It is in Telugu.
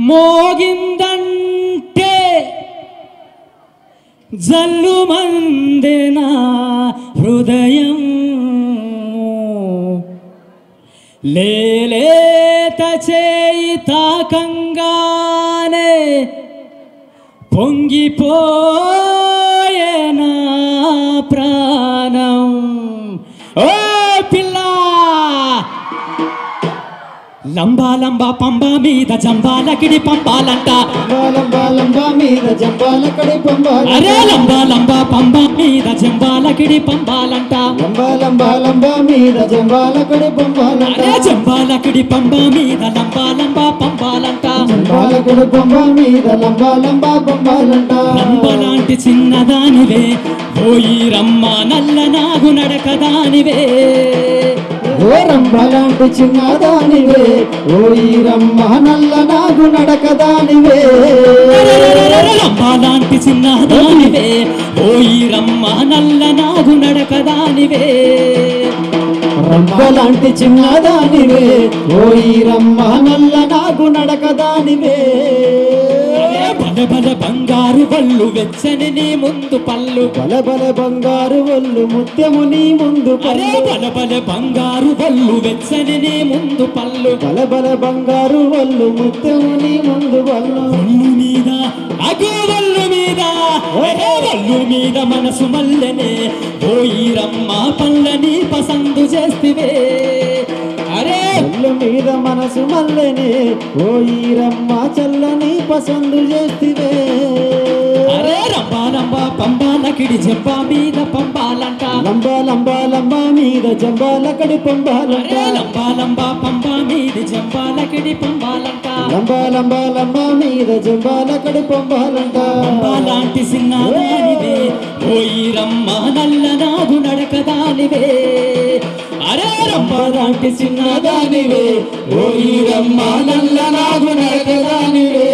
మోగిందంటే జల్లుమందెన హృదయం లేలేత చేయి తాకంగానే పొంగిపోయే నా ప్రాణం. ఓ పిల్ల లంబా లంబా పంబా మీద జంబాలకిడి పంబాలంట. లంబా మీద జంబాలకిడి పంబాలంట. అరే లంబా లంబా పంబా మీద జంబాలకిడి పంబాలంట. లంబా మీద జంబాలకిడి పంబాలంట. అరే జంబాలకిడి పంబా మీద లంబా లంబా పంబాలంట. జంబాలకిడి పంబా మీద లంబా పంబాలంట. రంబలాంటి చిన్నదానివే ఓయి రమ్మ నల్ల నాగు నడకదానివే. ఓ రంబలాంటి చిన్నదానివే ఓయి రమ్మ నల్ల నాగు నడకదానివే. రంబలాంటి చిన్నదానివే ఓయి రమ్మ నల్ల నాగు నడకదానివే. రంబలాంటి చిన్నదానివే ఓయి రమ్మ నల్ల నాగు నడకదానివే. బల బల బంగారు వల్లు వెచ్చని నీ ముందు పళ్ళు. బల బల బంగారు వల్లు ముత్యము నీ ముందు అరే బల బల బంగారు వల్లు వెచ్చని నీ ముందు పళ్ళు. బల బల బంగారు వల్లు ముత్యము నీ ముందు వల్లు. వల్లు మీద అగో వల్లు మీద వల్లు మీద మనసు మల్లెనే ఓయి రమ్మ పళ్ళని పసందు చేస్తివే. అరే వల్లు మీద మనసు మల్లెనే ఓయి రమ్మ చల్లని పసందు చేస్తివే. అరే రంబా లంబా పంబాలకిడి జంబా మీద పంబాలంట. లంబా మీద జంబాలకిడి పంబాలంట. అరే లంబా లంబా పంబా మీద జంబాలకిడి పంబాలంట. లంబా మీద జంబాలకిడి పంబాలంట. రంబాలాంటి సిన్నదానివే ఓయి రమ్మ నల్ల నాగు నడకదానివే. అరే రంబాలాంటి చిన్నదానివే ఓయి రమ్మ నల్ల నాగు నడకదానివే.